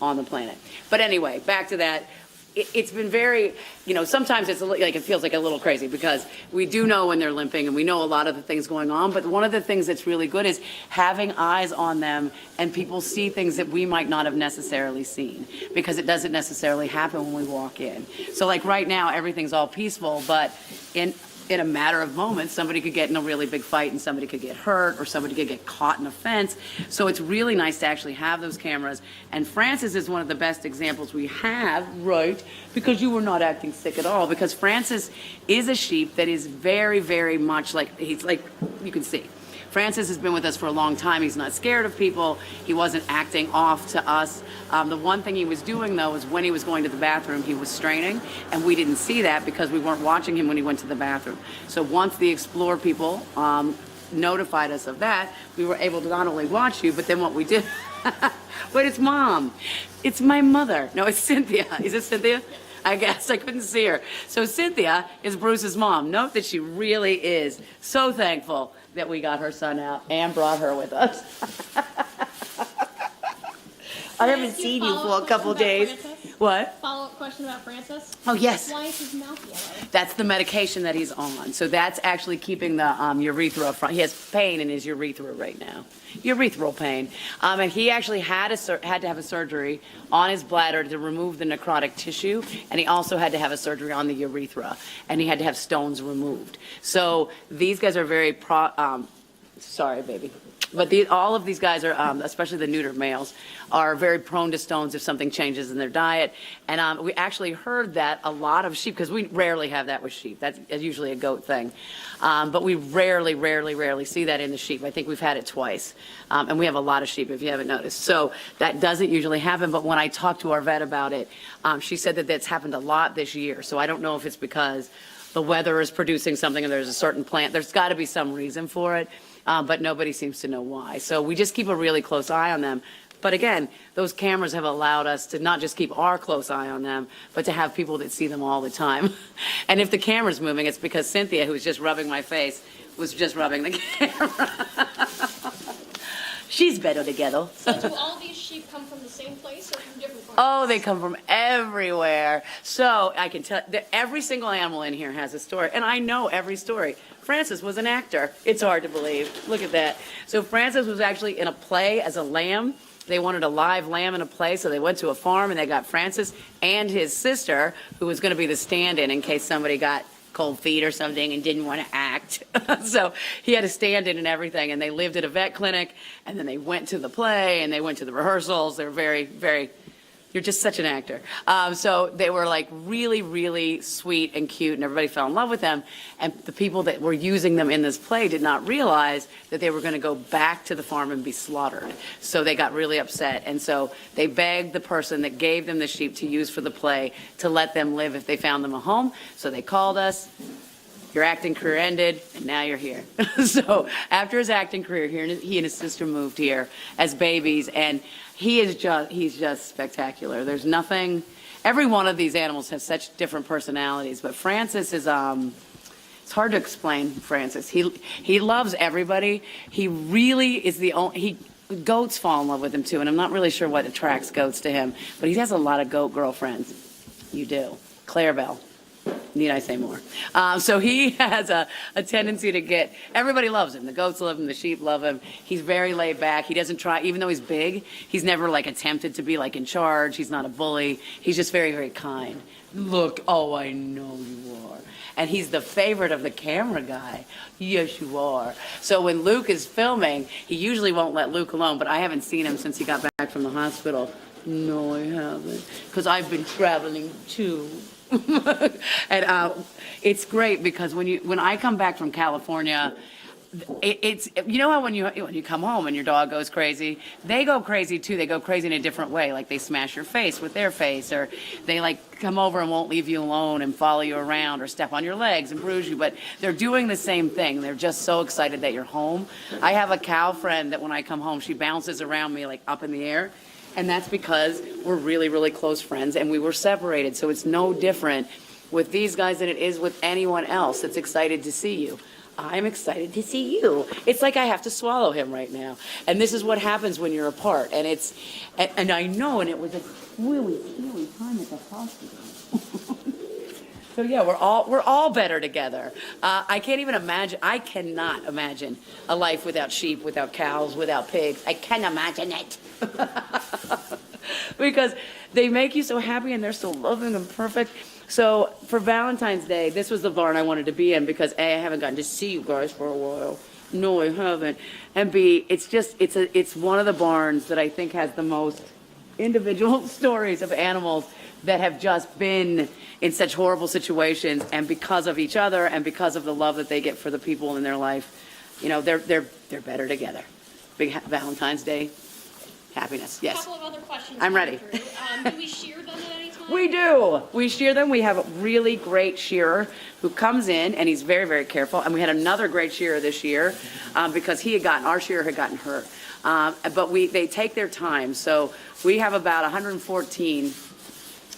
on the planet. But anyway, back to that. It's been very, sometimes it's like it feels like a little crazy because we do know when they're limping and we know a lot of the things going on. But one of the things that's really good is having eyes on them and people see things that we might not have necessarily seen because it doesn't necessarily happen when we walk in. So like right now, everything's all peaceful, but in a matter of moments, somebody could get in a really big fight and somebody could get hurt or somebody could get caught in a fence. So it's really nice to actually have those cameras. And Francis is one of the best examples we have, right? Because you were not acting sick at all. Because Francis is a sheep that is very, very much like, he's like, you can see. Francis has been with us for a long time. He's not scared of people. He wasn't acting off to us. The one thing he was doing, though, is when he was going to the bathroom, he was straining, and we didn't see that because we weren't watching him when he went to the bathroom. So once the Explore people notified us of that, we were able to not only watch you, but then what we did... Wait, it's Mom. It's my mother. No, it's Cynthia. Is it Cynthia? I guess I couldn't see her. So Cynthia is Bruce's mom. Note that she really is so thankful that we got her son out and brought her with us. I haven't seen you for a couple days. What? Follow-up question about Francis. Oh, yes. Why is his mouth yellow? That's the medication that he's on. So that's actually keeping the urethra front. He has pain in his urethra right now. Urethral pain. And he actually had to have a surgery on his bladder to remove the necrotic tissue. And he also had to have a surgery on the urethra. And he had to have stones removed. So these guys are very sorry, baby. But all of these guys are, especially the neutered males, are very prone to stones if something changes in their diet. And we actually heard that a lot of sheep, because we rarely have that with sheep. That's usually a goat thing. But we rarely see that in the sheep. I think we've had it twice. And we have a lot of sheep, if you haven't noticed. So that doesn't usually happen. But when I talked to our vet about it, she said that that's happened a lot this year. So I don't know if it's because the weather is producing something and there's a certain plant. There's got to be some reason for it. But nobody seems to know why. So we just keep a really close eye on them. But again, those cameras have allowed us to not just keep our close eye on them, but to have people that see them all the time. And if the camera's moving, it's because Cynthia, who's just rubbing my face, was just rubbing the camera. She's better together. So do all these sheep come from the same place or from different places? Oh, they come from everywhere. So I can tell that every single animal in here has a story, and I know every story. Francis was an actor. It's hard to believe. Look at that. So Francis was actually in a play as a lamb. They wanted a live lamb in a play, so they went to a farm and they got Francis and his sister, who was going to be the stand-in in case somebody got cold feet or something and didn't want to act. So he had a stand-in and everything, and they lived at a vet clinic, and then they went to the play, and they went to the rehearsals. They were very, very... You're just such an actor. So they were like really sweet and cute, and everybody fell in love with them. And the people that were using them in this play did not realize that they were going to go back to the farm and be slaughtered. So they got really upset. And so they begged the person that gave them the sheep to use for the play to let them live if they found them a home. So they called us. Your acting career ended, and now you're here. So after his acting career, he and his sister moved here as babies, and he's just spectacular. There's nothing, every one of these animals has such different personalities, but Francis is, it's hard to explain Francis. He loves everybody. He really is goats fall in love with him too, and I'm not really sure what attracts goats to him, but he has a lot of goat girlfriends. You do. Clarabelle. Need I say more? So he has a tendency to get, everybody loves him. The goats love him, the sheep love him. He's very laid back. He doesn't try, even though he's big, he's never like attempted to be like in charge. He's not a bully. He's just very kind. Look, oh, I know you are. And he's the favorite of the camera guy. Yes, you are. So when Luke is filming, he usually won't let Luke alone, but I haven't seen him since he got back from the hospital. No, I haven't, because I've been traveling too. And it's great because when I come back from California, it's you know how when you come home and your dog goes crazy, they go crazy too. They go crazy in a different way. Like they smash your face with their face, or they like come over and won't leave you alone and follow you around or step on your legs and bruise you. But they're doing the same thing. They're just so excited that you're home. I have a cow friend that when I come home, she bounces around me like up in the air. And that's because we're really close friends and we were separated. So it's no different with these guys than it is with anyone else that's excited to see you. I'm excited to see you. It's like I have to swallow him right now. And this is what happens when you're apart. And and I know, and it was a really scary time at the hospital. So yeah, we're all better together. I can't even imagine, I cannot imagine a life without sheep, without cows, without pigs. I can't imagine it. Because they make you so happy and they're so loving and perfect. So for Valentine's Day, this was the barn I wanted to be in because A, I haven't gotten to see you guys for a while. No, I haven't. And B, it's one of the barns that I think has the most individual stories of animals that have just been in such horrible situations, and because of each other and because of the love that they get for the people in their life, you know, they're better together. Big Valentine's Day happiness. A Yes. couple of other questions. I'm ready. coming through. Do we shear them at any time? We do. We shear them. We have a really great shearer who comes in, and he's very, very careful. And we had another great shearer this year because our shearer had gotten hurt. But they take their time. So we have about 114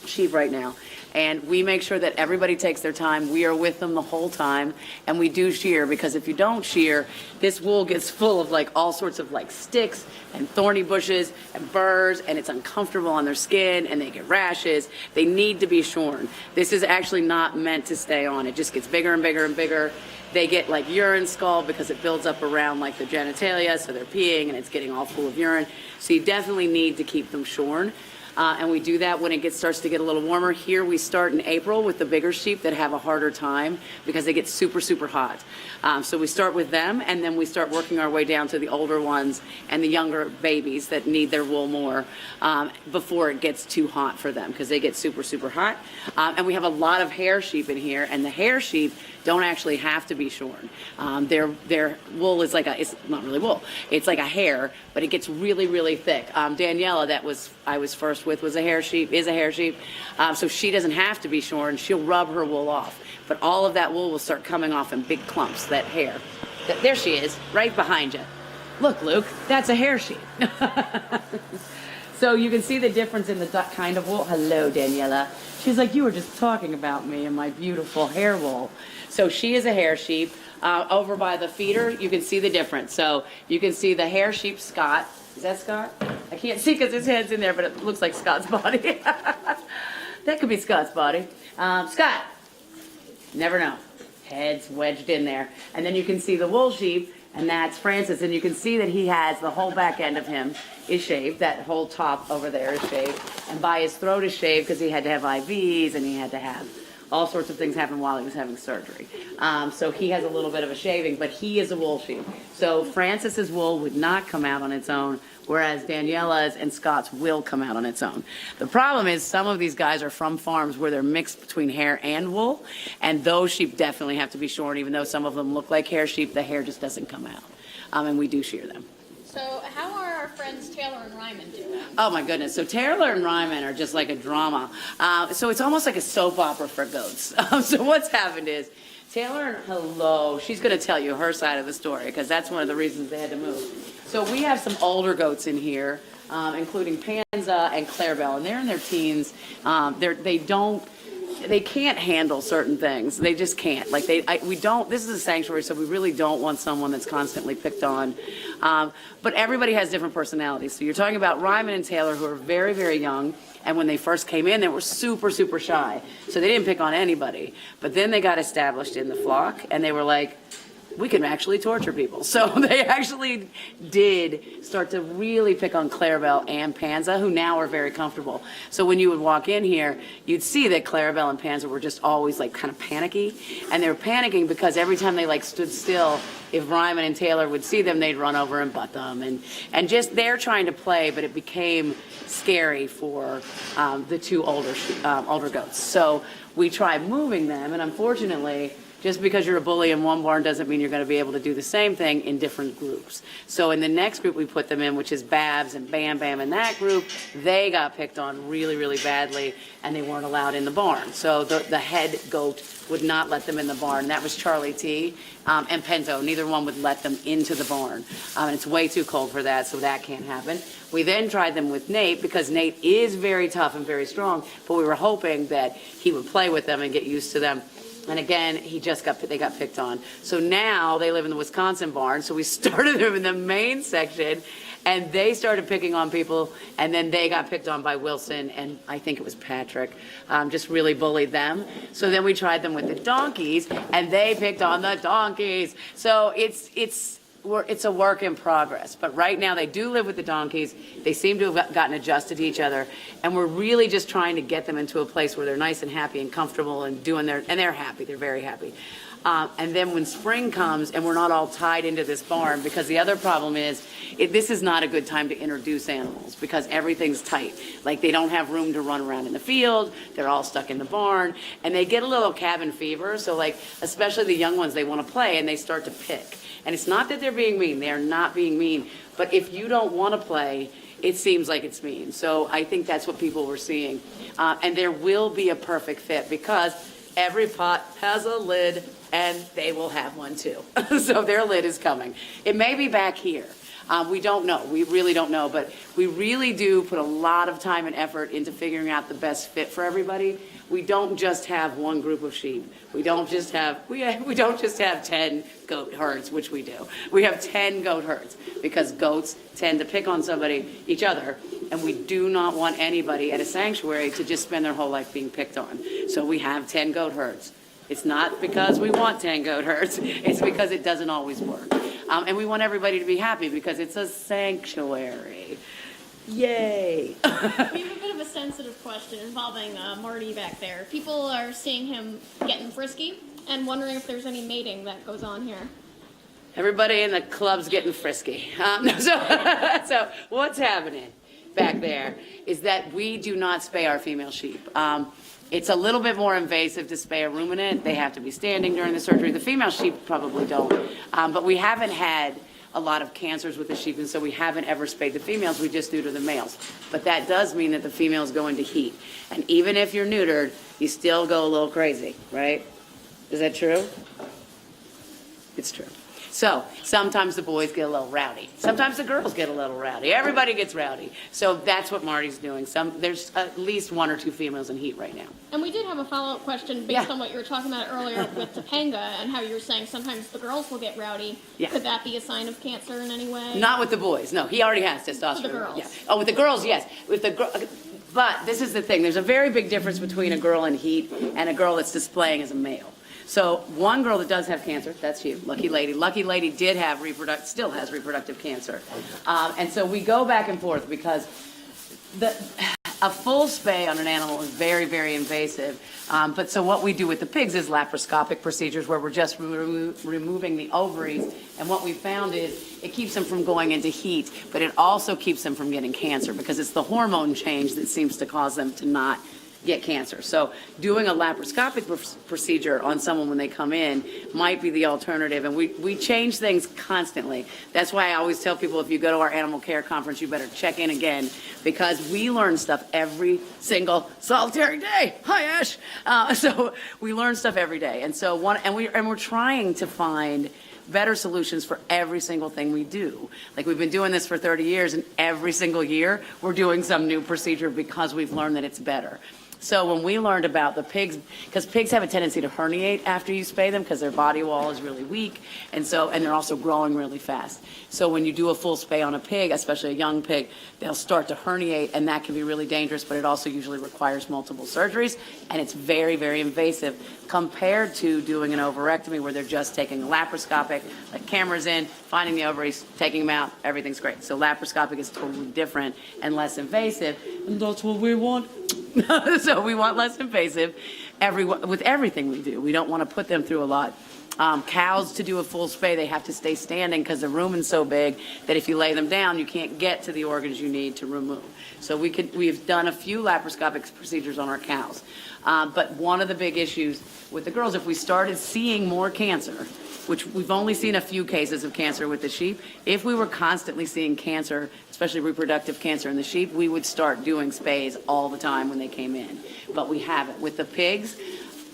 sheep right now. And we make sure that everybody takes their time. We are with them the whole time, and we do shear, because if you don't shear, this wool gets full of like all sorts of like sticks and thorny bushes and burrs, and it's uncomfortable on their skin, and they get rashes. They need to be shorn. This is actually not meant to stay on. It just gets bigger and bigger and bigger. They get like urine scald because it builds up around like the genitalia, so they're peeing and it's getting all full of urine. So you definitely need to keep them shorn. And we do that when it starts to get a little warmer. Here we start in April with the bigger sheep that have a harder time because they get super, super hot. So we start with them, and then we start working our way down to the older ones and the younger babies that need their wool more before it gets too hot for them, because they get super, super hot. And we have a lot of hair sheep in here, and the hair sheep don't actually have to be shorn. Their wool is like it's not really wool, it's like a hair, but it gets really, really thick. Daniela, I was first with, is a hair sheep. So she doesn't have to be shorn. She'll rub her wool off. But all of that wool will start coming off in big clumps, that hair. There she is, right behind you. Look, Luke, that's a hair sheep. So you can see the difference in the kind of wool. Hello, Daniela. She's like, you were just talking about me and my beautiful hair wool. So she is a hair sheep. Over by the feeder, you can see the difference. So you can see the hair sheep, Scott. Is that Scott? I can't see because his head's in there, but it looks like Scott's body. That could be Scott's body. Scott. Never know. Head's wedged in there. And then you can see the wool sheep, and that's Francis. And you can see that he has the whole back end of him is shaved. That whole top over there is shaved. And by his throat is shaved because he had to have IVs and he had to have all sorts of things happen while he was having surgery. So he has a little bit of a shaving, but he is a wool sheep. So Francis's wool would not come out on its own, whereas Daniela's and Scott's will come out on its own. The problem is some of these guys are from farms where they're mixed between hair and wool, and those sheep definitely have to be shorn. Even though some of them look like hair sheep, the hair just doesn't come out. And we do shear them. So how are our friends Taylor and Ryman doing? Oh my goodness. So Taylor and Ryman are just like a drama. So it's almost like a soap opera for goats. So what's happened is Taylor, hello, she's going to tell you her side of the story because that's one of the reasons they had to move. So we have some older goats in here, including Panza and Clarabelle, and they're in their teens. They can't handle certain things. They just can't. Like this is a sanctuary, so we really don't want someone that's constantly picked on. But everybody has different personalities. So you're talking about Ryman and Taylor, who are very, very young. And when they first came in, they were super, super shy. So they didn't pick on anybody. But then they got established in the flock, and they were like, we can actually torture people. So they actually did start to really pick on Clarabelle and Panza, who now are very comfortable. So when you would walk in here, you'd see that Clarabelle and Panza were just always like kind of panicky. And they were panicking because every time they like stood still, if Ryman and Taylor would see them, they'd run over and butt them. And just they're trying to play, but it became scary for the two older goats. So we tried moving them, and unfortunately, just because you're a bully in one barn doesn't mean you're going to be able to do the same thing in different groups. So in the next group we put them in, which is Babs and Bam Bam in that group, they got picked on really, really badly, and they weren't allowed in the barn. So the head goat would not let them in the barn. That was Charlie T and Pinto. Neither one would let them into the barn. And it's way too cold for that, so that can't happen. We then tried them with Nate because Nate is very tough and very strong, but we were hoping that he would play with them and get used to them. And again, they got picked on. So now they live in the Wisconsin barn. So we started them in the main section, and they started picking on people, and then they got picked on by Wilson, and I think it was Patrick, just really bullied them. So then we tried them with the donkeys, and they picked on the donkeys. So it's a work in progress. But right now they do live with the donkeys. They seem to have gotten adjusted to each other, and we're really just trying to get them into a place where they're nice and happy and comfortable and they're happy. They're very happy. And then when spring comes and we're not all tied into this barn, because the other problem is this is not a good time to introduce animals because everything's tight. Like they don't have room to run around in the field. They're all stuck in the barn, and they get a little cabin fever. So like, especially the young ones, they want to play and they start to pick. And it's not that they're being mean. They are not being mean. But if you don't want to play, it seems like it's mean. So I think that's what people were seeing. And there will be a perfect fit because every pot has a lid, and they will have one too. So their lid is coming. It may be back here. We don't know. We really don't know. But we really do put a lot of time and effort into figuring out the best fit for everybody. We don't just have one group of sheep. We don't just have 10 goat herds, which we do. We have 10 goat herds because goats tend to pick on each other, and we do not want anybody at a sanctuary to just spend their whole life being picked on. So we have 10 goat herds. It's not because we want 10 goat herds. It's because it doesn't always work. And we want everybody to be happy because it's a sanctuary. Yay. We have a bit of a sensitive question involving Marty back there. People are seeing him getting frisky and wondering if there's any mating that goes on here. Everybody in the club's getting frisky. So what's happening back there is that we do not spay our female sheep. It's a little bit more invasive to spay a ruminant. They have to be standing during the surgery. The female sheep probably don't. But we haven't had a lot of cancers with the sheep, and so we haven't ever spayed the females. We just neuter the males. But that does mean that the females go into heat. And even if you're neutered, you still go a little crazy, right? Is that true? It's true. So sometimes the boys get a little rowdy. Sometimes the girls get a little rowdy. Everybody gets rowdy. So that's what Marty's doing. There's at least 1 or 2 females in heat right now. And we did have a follow-up question based on what you were talking about earlier with Topanga and how you were saying sometimes the girls will get rowdy. Yeah. Could that be a sign of cancer in any way? Not with the boys. No, he already has testosterone. With the girls. Yeah. Oh, with the girls, yes. But this is the thing. There's a very big difference between a girl in heat and a girl that's displaying as a male. So one girl that does have cancer, that's you, Lucky Lady. Lucky Lady did have still has reproductive cancer. And so we go back and forth because a full spay on an animal is very, very invasive. But so what we do with the pigs is laparoscopic procedures where we're just removing the ovaries. And what we found is it keeps them from going into heat, but it also keeps them from getting cancer because it's the hormone change that seems to cause them to not get cancer. So doing a laparoscopic procedure on someone when they come in might be the alternative. And we change things constantly. That's why I always tell people if you go to our animal care conference, you better check in again because we learn stuff every single solitary day. Hi, Ash. So we learn stuff every day. And so we're trying to find better solutions for every single thing we do. Like we've been doing this for 30 years and every single year we're doing some new procedure because we've learned that it's better. So when we learned about the pigs, because pigs have a tendency to herniate after you spay them because their body wall is really weak, and they're also growing really fast. So when you do a full spay on a pig, especially a young pig, they'll start to herniate, and that can be really dangerous, but it also usually requires multiple surgeries, and it's very, very invasive compared to doing an ovarectomy where they're just taking a laparoscopic, like cameras in, finding the ovaries, taking them out, everything's great. So laparoscopic is totally different and less invasive, and that's what we want. So we want less invasive with everything we do. We don't want to put them through a lot. Cows, to do a full spay, they have to stay standing because the rumen's so big that if you lay them down, you can't get to the organs you need to remove. So we've done a few laparoscopic procedures on our cows. But one of the big issues with the girls, if we started seeing more cancer, which we've only seen a few cases of cancer with the sheep, if we were constantly seeing cancer, especially reproductive cancer in the sheep, we would start doing spays all the time when they came in. But we haven't. With the pigs,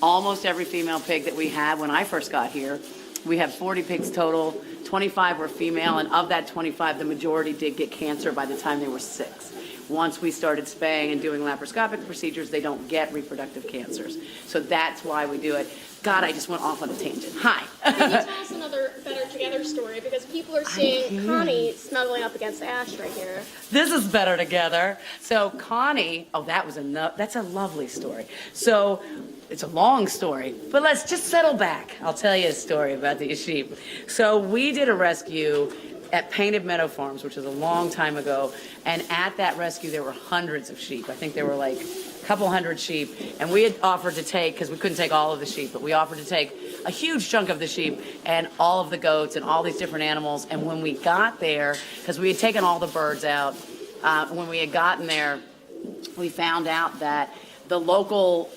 almost every female pig that we had when I first got here, we have 40 pigs total, 25 were female, and of that 25, the majority did get cancer by the time they were 6. Once we started spaying and doing laparoscopic procedures, they don't get reproductive cancers. So that's why we do it. God, I just went off on a tangent. Hi. Can you tell us another Better Together story? Because people are seeing Connie snuggling up against Ash right here. This is Better Together. So Connie, that's a lovely story. So it's a long story, but let's just settle back. I'll tell you a story about these sheep. So we did a rescue at Painted Meadow Farms, which was a long time ago, and at that rescue there were hundreds of sheep. I think there were like a couple hundred sheep, and we had offered to take, because we couldn't take all of the sheep, but we offered to take a huge chunk of the sheep and all of the goats and all these different animals. And when we got there, because we had taken all the birds out, when we had gotten there, we found out that the local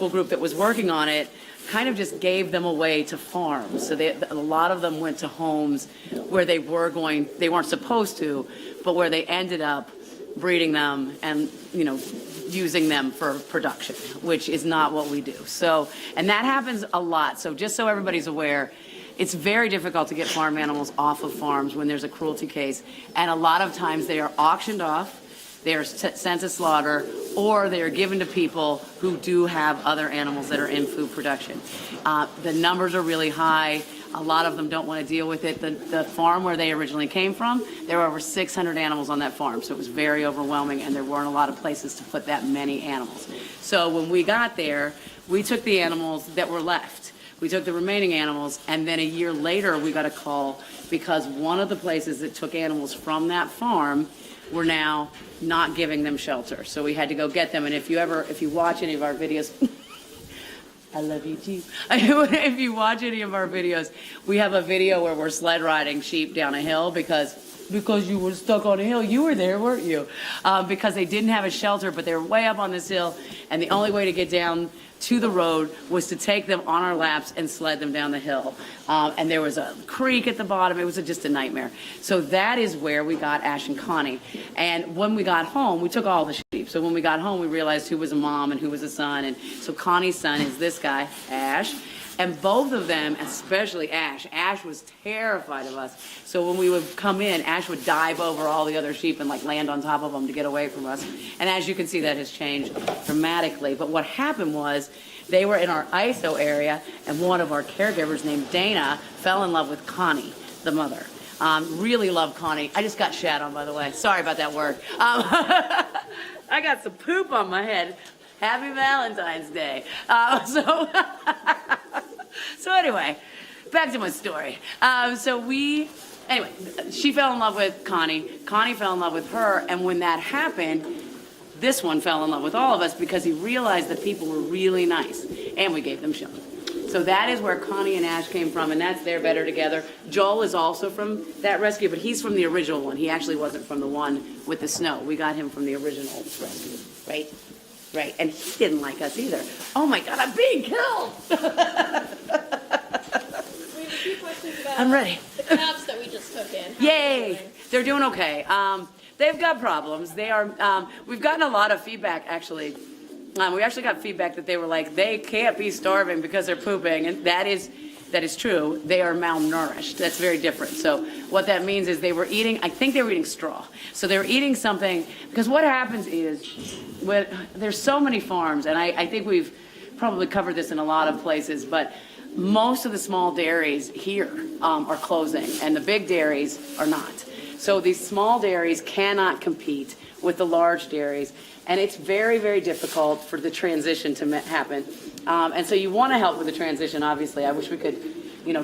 group that was working on it kind of just gave them away to farms. So a lot of them went to homes where they weren't supposed to, but where they ended up breeding them and, using them for production, which is not what we do. So, and that happens a lot. So just so everybody's aware, it's very difficult to get farm animals off of farms when there's a cruelty case. And a lot of times they are auctioned off, they are sent to slaughter, or they are given to people who do have other animals that are in food production. The numbers are really high. A lot of them don't want to deal with it. The farm where they originally came from, there were over 600 animals on that farm, so it was very overwhelming, and there weren't a lot of places to put that many animals. So when we got there, we took the animals that were left. We took the remaining animals, and then a year later we got a call because one of the places that took animals from that farm were now not giving them shelter. So we had to go get them, and if you watch any of our videos, I love you too. If you watch any of our videos, we have a video where we're sled riding sheep down a hill because you were stuck on a hill. You were there, weren't you? Because they didn't have a shelter, but they were way up on this hill, and the only way to get down to the road was to take them on our laps and sled them down the hill. And there was a creek at the bottom. It was just a nightmare. So that is where we got Ash and Connie. And when we got home, we took all the sheep. So when we got home, we realized who was a mom and who was a son. And so Connie's son is this guy, Ash. And both of them, especially Ash was terrified of us. So when we would come in, Ash would dive over all the other sheep and land on top of them to get away from us. And as you can see, that has changed dramatically. But what happened was they were in our ISO area, and one of our caregivers named Dana fell in love with Connie, the mother. Really loved Connie. I just got shat on, by the way. Sorry about that word. I got some poop on my head. Happy Valentine's Day. So anyway, back to my story. She fell in love with Connie. Connie fell in love with her, and when that happened, this one fell in love with all of us because he realized that people were really nice, and we gave them shelter. So that is where Connie and Ash came from, and that's their Better Together. Joel is also from that rescue, but he's from the original one. He actually wasn't from the one with the snow. We got him from the original rescue, right? Right, and he didn't like us either. Oh my God, I'm being killed! We have a few questions about I'm ready. the calves that we just took in. Yay! They're doing okay. They've got problems. They are. We've gotten a lot of feedback, actually. We actually got feedback that they were like, they can't be starving because they're pooping, and that is true. They are malnourished. That's very different. So what that means is they were eating, I think they were eating straw. So they were eating something, because what happens is, there's so many farms, and I think we've probably covered this in a lot of places, but most of the small dairies here are closing, and the big dairies are not. So these small dairies cannot compete with the large dairies, and it's very, very difficult for the transition to happen. And so you want to help with the transition, obviously. I wish we could,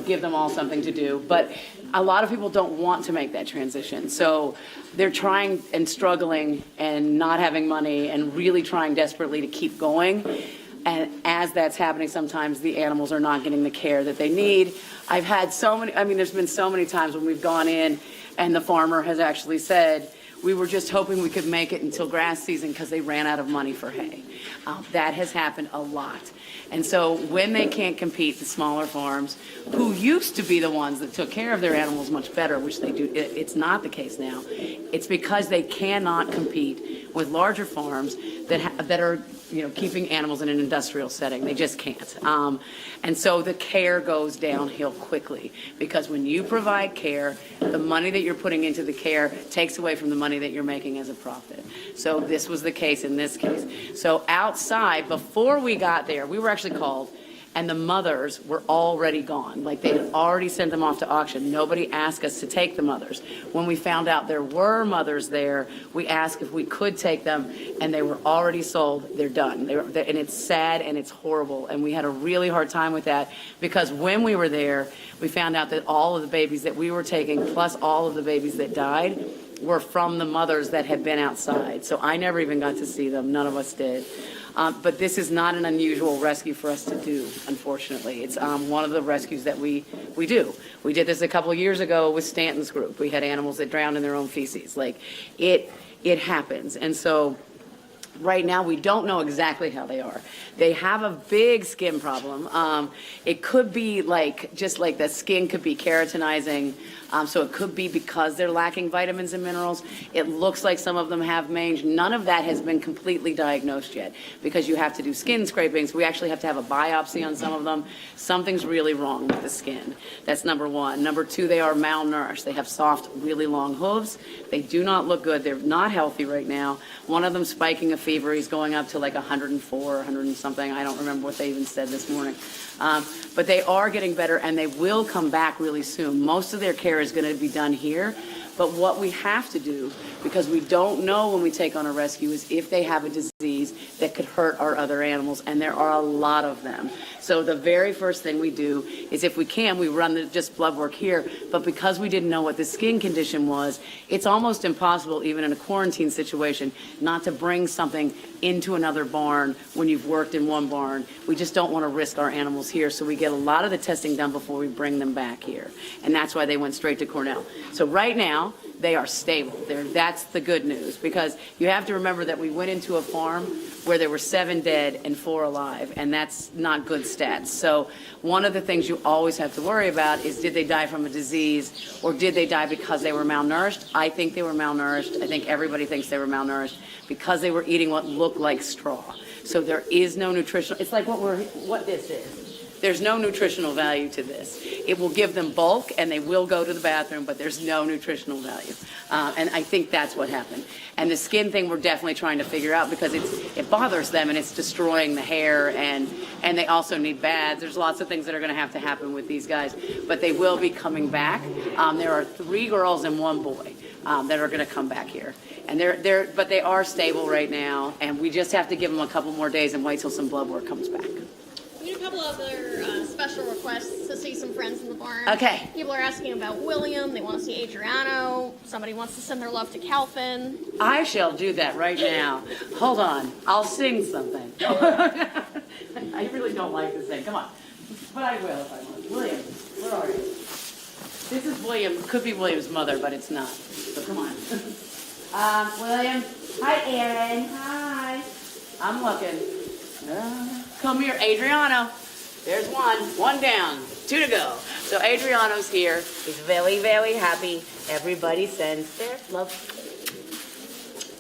give them all something to do. But a lot of people don't want to make that transition. So they're trying and struggling and not having money and really trying desperately to keep going. And as that's happening, sometimes the animals are not getting the care that they need. I've had there's been so many times when we've gone in and the farmer has actually said, we were just hoping we could make it until grass season because they ran out of money for hay. That has happened a lot. And so when they can't compete, the smaller farms, who used to be the ones that took care of their animals much better, which they do, it's not the case now. It's because they cannot compete with larger farms that that are, keeping animals in an industrial setting. They just can't. And so the care goes downhill quickly because when you provide care, the money that you're putting into the care takes away from the money that you're making as a profit. So this was the case in this case. So outside, before we got there, we were actually called, and the mothers were already gone. Like they had already sent them off to auction. Nobody asked us to take the mothers. When we found out there were mothers there, we asked if we could take them, and they were already sold. They're done. And it's sad and it's horrible. And we had a really hard time with that because when we were there, we found out that all of the babies that we were taking, plus all of the babies that died, were from the mothers that had been outside. So I never even got to see them. None of us did. But this is not an unusual rescue for us to do, unfortunately. It's one of the rescues that we do. We did this a couple of years ago with Stanton's group. We had animals that drowned in their own feces. Like, it happens. And so right now, we don't know exactly how they are. They have a big skin problem. It could be just like the skin could be keratinizing. So it could be because they're lacking vitamins and minerals. It looks like some of them have mange. None of that has been completely diagnosed yet because you have to do skin scrapings. We actually have to have a biopsy on some of them. Something's really wrong with the skin. That's number one. Number two, they are malnourished. They have soft, really long hooves. They do not look good. They're not healthy right now. One of them spiking a fever. He's going up to like 104, 100 and something. I don't remember what they even said this morning. But they are getting better, and they will come back really soon. Most of their care is going to be done here. But what we have to do, because we don't know when we take on a rescue, is if they have a disease that could hurt our other animals, and there are a lot of them. So the very first thing we do is, if we can, we run just blood work here. But because we didn't know what the skin condition was, it's almost impossible, even in a quarantine situation, not to bring something into another barn when you've worked in one barn. We just don't want to risk our animals here, so we get a lot of the testing done before we bring them back here. And that's why they went straight to Cornell. So right now, they are stable. That's the good news, because you have to remember that we went into a farm where there were 7 dead and 4 alive, and that's not good stats. So one of the things you always have to worry about is, did they die from a disease, or did they die because they were malnourished? I think they were malnourished. I think everybody thinks they were malnourished because they were eating what looked like straw. So there is no nutritional, it's like what this is. There's no nutritional value to this. It will give them bulk, and they will go to the bathroom, but there's no nutritional value. And I think that's what happened. And the skin thing we're definitely trying to figure out, because it bothers them, and it's destroying the hair, and they also need baths. There's lots of things that are going to have to happen with these guys, but they will be coming back. There are 3 girls and 1 boy that are going to come back here. And but they are stable right now, and we just have to give them a couple more days and wait till some blood work comes back. We need a couple other special requests to see some friends in the barn. Okay. People are asking about William. They want to see Adriano. Somebody wants to send their love to Calvin. I shall do that right now. Hold on. I'll sing something. I really don't like to sing. Come on. But I will if I want. William, where are you? This is William. Could be William's mother, but it's not. So come on. William. Hi, Aaron. Hi. I'm looking. Come here, Adriano. There's 1. 1 down. 2 to go. So Adriano's here. He's very, very happy. Everybody sends their love.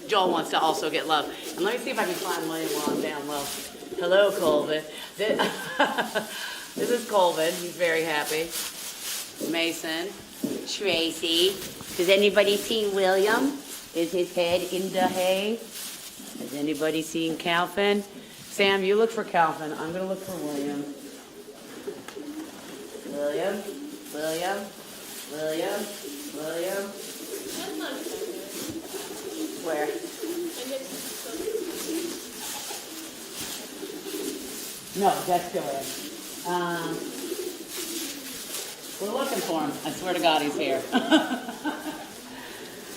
Joel wants to also get love. And let me see if I can find William while I'm down low. Hello, Colvin. This is Colvin. He's very happy. Mason. Tracy. Has anybody seen William? Is his head in the hay? Has anybody seen Calvin? Sam, you look for Calvin. I'm going to look for William. William. Where? No, that's Joanne. We're looking for him. I swear to God, he's here.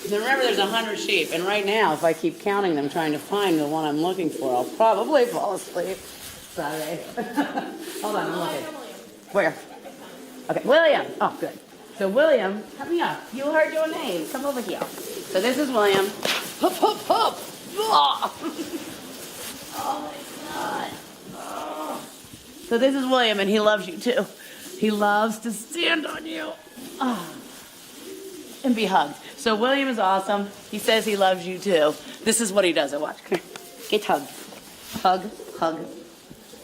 Now remember, there's 100 sheep, and right now, if I keep counting them, trying to find the one I'm looking for, I'll probably fall asleep. Sorry. Hold on, I'm looking. Where? Okay, William. Oh, good. So William, come here. You heard your name. Come over here. So this is William. Hup, hup, hup. Oh my God. Oh. So this is William, and he loves you too. He loves to stand on you. Oh. And be hugged. So William is awesome. He says he loves you too. This is what he does. Watch. Come here. Get hugged. Hug, hug.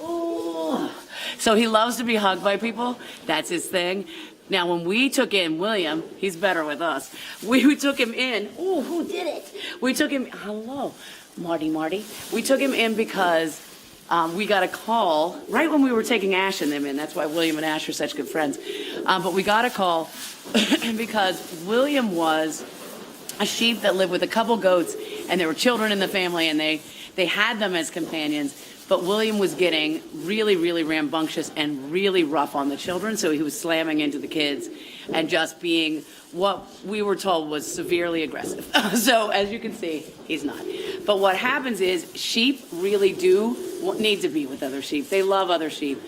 Oh. So he loves to be hugged by people. That's his thing. Now, when we took in William, he's better with us. We took him in. Oh, who did it? We took him. Hello, Marty. We took him in because we got a call right when we were taking Ash and them in. That's why William and Ash are such good friends. But we got a call because William was a sheep that lived with a couple goats, and there were children in the family, and they had them as companions. But William was getting really, really rambunctious and really rough on the children, so he was slamming into the kids and just being what we were told was severely aggressive. So as you can see, he's not. But what happens is sheep really do need to be with other sheep. They love other sheep.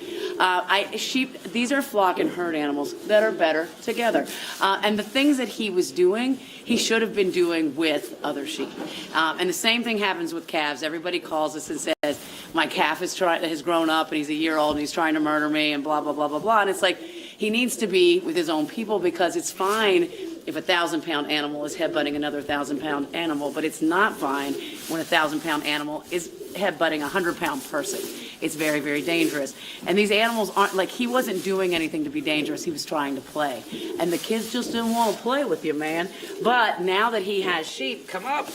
Sheep, these are flock and herd animals that are better together. And the things that he was doing, he should have been doing with other sheep. And the same thing happens with calves. Everybody calls us and says, my calf has grown up and he's a year old and he's trying to murder me and blah, blah, blah, blah, blah. And it's like, he needs to be with his own people because it's fine if a 1,000-pound animal is headbutting another 1,000-pound animal, but it's not fine when a 1,000-pound animal is headbutting a 100-pound person. It's very, very dangerous. And these animals aren't, like, he wasn't doing anything to be dangerous. He was trying to play. And the kids just didn't want to play with you, man. But now that he has sheep, come up.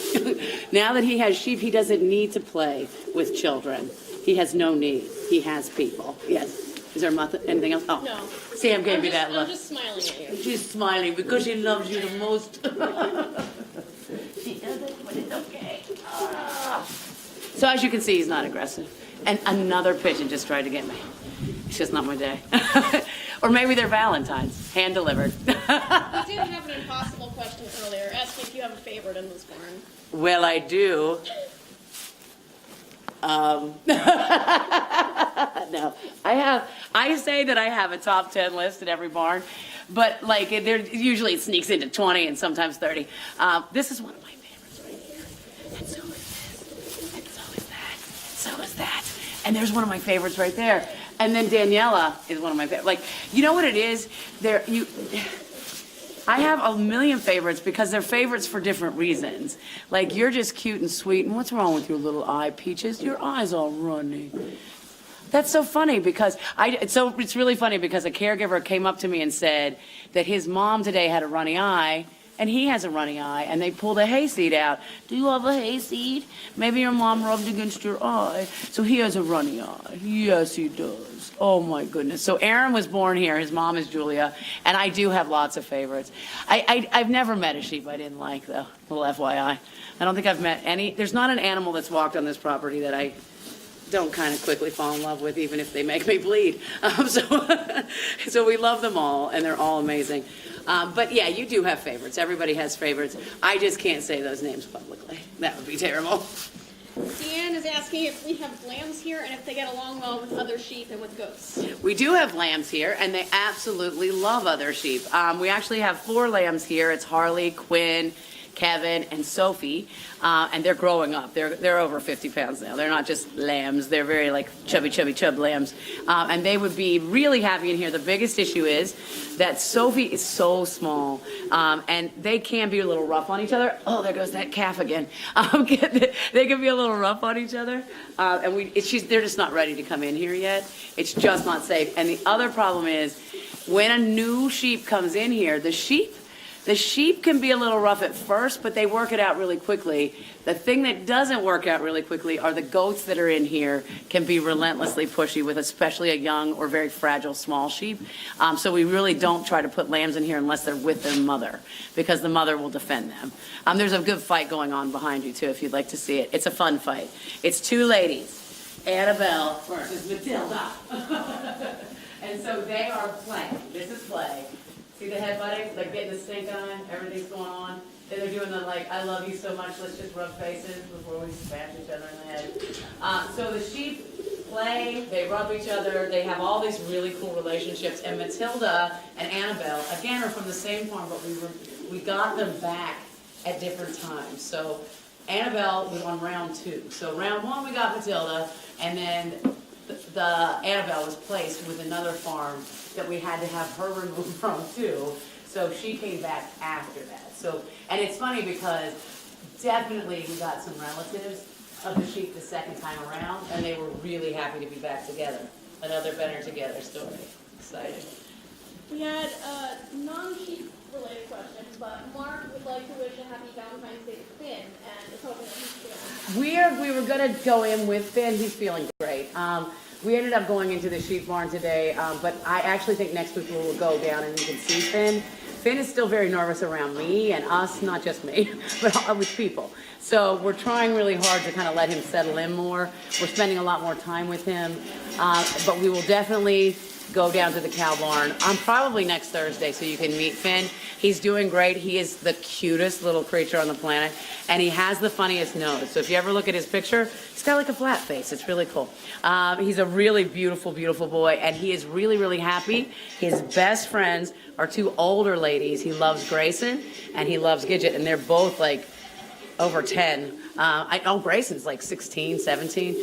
Now that he has sheep, he doesn't need to play with children. He has no need. He has people. Yes. Is there anything else? Oh. No. Sam gave me that look. I'm just smiling at you. She's smiling because she loves you the most. She doesn't, but it's okay. Ah. So as you can see, he's not aggressive. And another pigeon just tried to get me. It's just not my day. Or maybe they're Valentine's, hand delivered. We did have an impossible question earlier, asking if you have a favorite in this barn. Well, I do. No, I say that I have a top 10 list at every barn, but like usually it sneaks into 20 and sometimes 30. This is one of my favorites right here. And so is this. And so is that. And so is that. And there's one of my favorites right there. And then Daniela is one of my favorites. Like, you know what it is? I have a million favorites because they're favorites for different reasons. Like, you're just cute and sweet, and what's wrong with your little eye, Peaches? Your eye's all runny. That's so funny because it's really funny because a caregiver came up to me and said that his mom today had a runny eye, and he has a runny eye, and they pulled a hayseed out. Do you have a hayseed? Maybe your mom rubbed against your eye, so he has a runny eye. Yes, he does. Oh my goodness. So Aaron was born here. His mom is Julia, and I do have lots of favorites. I've never met a sheep I didn't like, though. Little FYI. I don't think I've met any. There's not an animal that's walked on this property that I don't kind of quickly fall in love with, even if they make me bleed. So we love them all, and they're all amazing. But yeah, you do have favorites. Everybody has favorites. I just can't say those names publicly. That would be terrible. Deanne is asking if we have lambs here and if they get along well with other sheep and with goats. We do have lambs here, and they absolutely love other sheep. We actually have 4 lambs here. It's Harley, Quinn, Kevin, and Sophie, and they're growing up. They're over 50 pounds now. They're not just lambs. They're very like chubby chub lambs, and they would be really happy in here. The biggest issue is that Sophie is so small, and they can be a little rough on each other. Oh, there goes that calf again. They can be a little rough on each other, and they're just not ready to come in here yet. It's just not safe. And the other problem is when a new sheep comes in here, the sheep can be a little rough at first, but they work it out really quickly. The thing that doesn't work out really quickly are the goats that are in here can be relentlessly pushy with especially a young or very fragile small sheep. So we really don't try to put lambs in here unless they're with their mother, because the mother will defend them. There's a good fight going on behind you, too, if you'd like to see it. It's a fun fight. It's 2 ladies, Annabelle versus Matilda. And so they are playing. This is play. See the headbutting? Like getting the stink on, everything's going on. Then they're doing the like, I love you so much, let's just rub faces before we smash each other in the head. So the sheep play, they rub each other, they have all these really cool relationships. And Matilda and Annabelle, again, are from the same farm, but we got them back at different times. So Annabelle was on round 2. So round 1 we got Matilda, and then the Annabelle was placed with another farm that we had to have her removed from too. So she came back after that. So, and it's funny because definitely we got some relatives of the sheep the second time around, and they were really happy to be back together. Another better together story. Exciting. We had a non-sheep related question, but Mark would like to wish a happy Valentine's Day to Finn, and is hoping that he's feeling We were gonna go in with Finn. He's feeling great. We ended up going into the sheep barn today, but I actually think next week we'll go down and you can see Finn. Finn is still very nervous around me and us, not just me, but with people. So we're trying really hard to kind of let him settle in more. We're spending a lot more time with him, but we will definitely go down to the cow barn. Probably next Thursday, so you can meet Finn. He's doing great. He is the cutest little creature on the planet, and he has the funniest nose. So if you ever look at his picture, he's got like a flat face. It's really cool. He's a really beautiful, beautiful boy, and he is really, really happy. His best friends are two older ladies. He loves Grayson, and he loves Gidget, and they're both like over 10. Grayson's like 16, 17.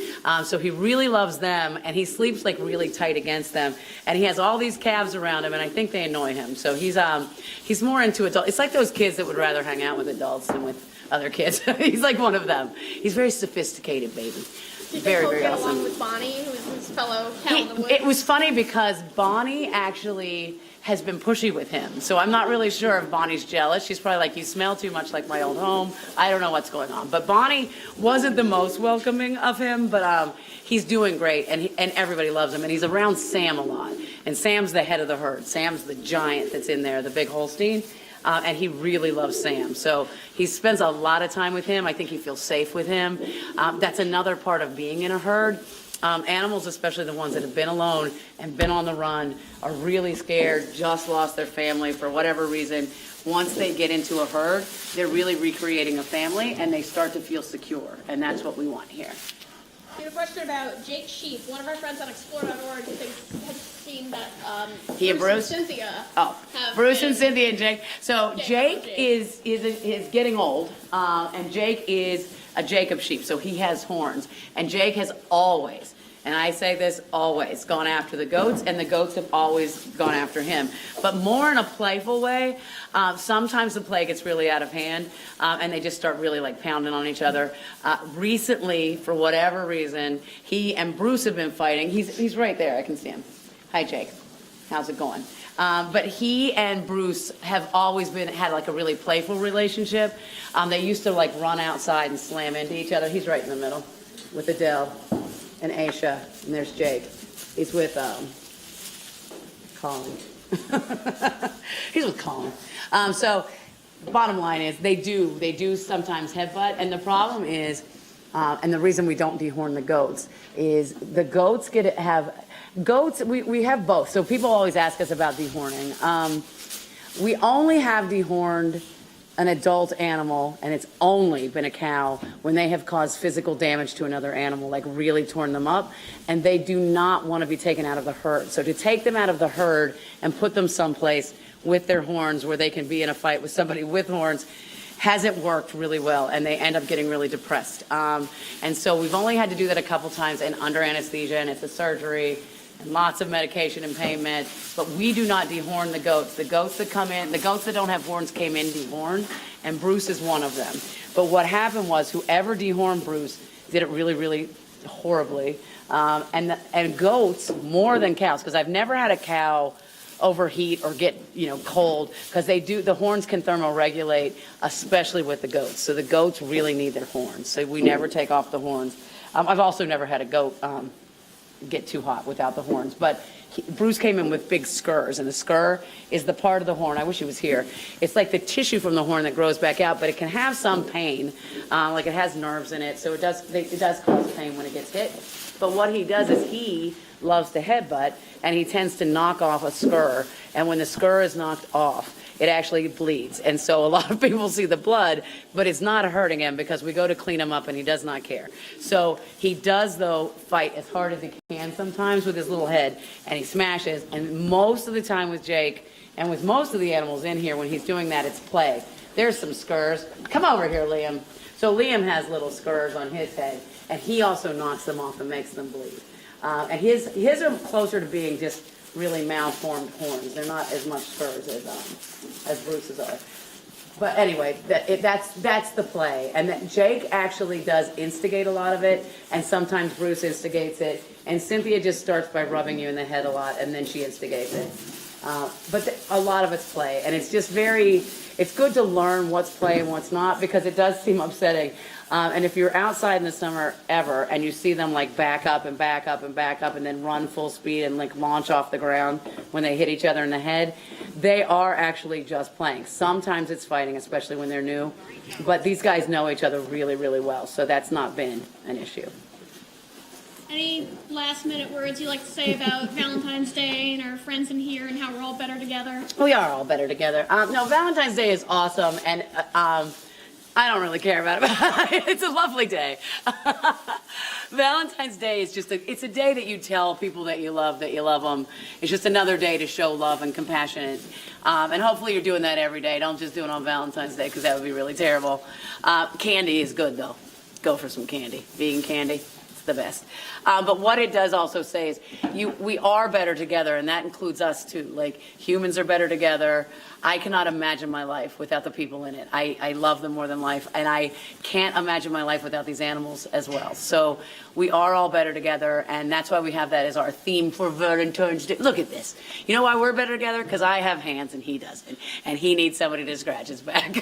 So he really loves them, and he sleeps like really tight against them. And he has all these calves around him, and I think they annoy him. So he's more into adult. It's like those kids that would rather hang out with adults than with other kids. He's like one of them. He's very sophisticated, baby. Did Very, they very get awesome. along with Bonnie, who is his fellow cow in the woods? It was funny because Bonnie actually has been pushy with him. So I'm not really sure if Bonnie's jealous. She's probably like, you smell too much like my old home. I don't know what's going on. But Bonnie wasn't the most welcoming of him, but he's doing great, and everybody loves him. And he's around Sam a lot. And Sam's the head of the herd. Sam's the giant that's in there, the big Holstein. And he really loves Sam. So he spends a lot of time with him. I think he feels safe with him. That's another part of being in a herd. Animals, especially the ones that have been alone and been on the run, are really scared, just lost their family for whatever reason. Once they get into a herd, they're really recreating a family, and they start to feel secure. And that's what we want here. We have a question about Jake Sheep. One of our friends on Explore.org had seen that He and Bruce? and Cynthia. Oh, have Bruce been- and Cynthia and Jake. So Jake. Jake is getting old, and Jake is a Jacob sheep, so he has horns. And Jake has always, and I say this always, gone after the goats, and the goats have always gone after him. But more in a playful way. Sometimes the play gets really out of hand, and they just start really like pounding on each other. Recently, for whatever reason, he and Bruce have been fighting. He's right there. I can see him. Hi, Jake. How's it going? But he and Bruce have always had like a really playful relationship. They used to like run outside and slam into each other. He's right in the middle with Adele and Aisha, and there's Jake. He's with Colin. He's with Colin. So bottom line is they do sometimes headbutt, and the problem is, and the reason we don't dehorn the goats is the goats goats, we have both. So people always ask us about dehorning. We only have dehorned an adult animal, and it's only been a cow, when they have caused physical damage to another animal, like really torn them up, and they do not want to be taken out of the herd. So to take them out of the herd and put them someplace with their horns where they can be in a fight with somebody with horns hasn't worked really well, and they end up getting really depressed. And so we've only had to do that a couple times and under anesthesia, and it's a surgery, and lots of medication and pain meds, but we do not dehorn the goats. The goats that come in, the goats that don't have horns came in dehorned, and Bruce is one of them. But what happened was whoever dehorned Bruce did it really, really horribly. And goats, more than cows, because I've never had a cow overheat or get cold, because the horns can thermoregulate, especially with the goats. So the goats really need their horns. So we never take off the horns. I've also never had a goat get too hot without the horns. But Bruce came in with big scurs, and the scur is the part of the horn. I wish he was here. It's like the tissue from the horn that grows back out, but it can have some pain. Like it has nerves in it, so it does cause pain when it gets hit. But what he does is he loves to headbutt, and he tends to knock off a scur. And when the scur is knocked off, it actually bleeds. And so a lot of people see the blood, but it's not hurting him because we go to clean him up and he does not care. So he does, though, fight as hard as he can sometimes with his little head, and he smashes. And most of the time with Jake, and with most of the animals in here, when he's doing that, it's play. There's some scurs. Come over here, Liam. So Liam has little scurs on his head, and he also knocks them off and makes them bleed. And his are closer to being just really malformed horns. They're not as much spurs as Bruce's are. But anyway, that's the play, and that Jake actually does instigate a lot of it, and sometimes Bruce instigates it, and Cynthia just starts by rubbing you in the head a lot, and then she instigates it. But a lot of it's play, and it's just it's good to learn what's play and what's not, because it does seem upsetting. And if you're outside in the summer ever, and you see them like back up and back up and back up, and then run full speed and like launch off the ground when they hit each other in the head, they are actually just playing. Sometimes it's fighting, especially when they're new, but these guys know each other really, really well, so that's not been an issue. Any last minute words you'd like to say about Valentine's Day and our friends in here and how we're all better together? We are all better together. No, Valentine's Day is awesome, and I don't really care about it. It's a lovely day. Valentine's Day is it's a day that you tell people that you love them. It's just another day to show love and compassion. And hopefully you're doing that every day. Don't just do it on Valentine's Day, because that would be really terrible. Candy is good, though. Go for some candy. Vegan candy. The best. But what it does also say is we are better together, and that includes us too. Like, humans are better together. I cannot imagine my life without the people in it. I love them more than life, and I can't imagine my life without these animals as well. So we are all better together, and that's why we have that as our theme for Valentine's Day. Look at this. You know why we're better together? Because I have hands and he doesn't, and he needs somebody to scratch his back.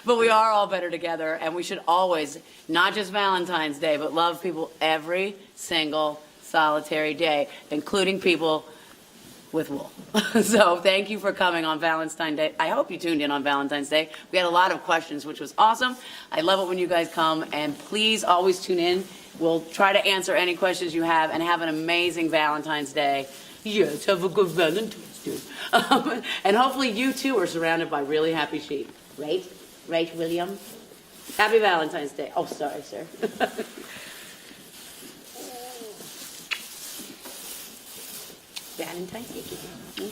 But we are all better together, and we should always, not just Valentine's Day, but love people every single solitary day, including people with wool. So thank you for coming on Valentine's Day. I hope you tuned in on Valentine's Day. We had a lot of questions, which was awesome. I love it when you guys come, and please always tune in. We'll try to answer any questions you have, and have an amazing Valentine's Day. Yes, have a good Valentine's Day. And hopefully you too are surrounded by really happy sheep. Right? Right, William? Happy Valentine's Day. Oh, sorry, sir. Valentine's Day.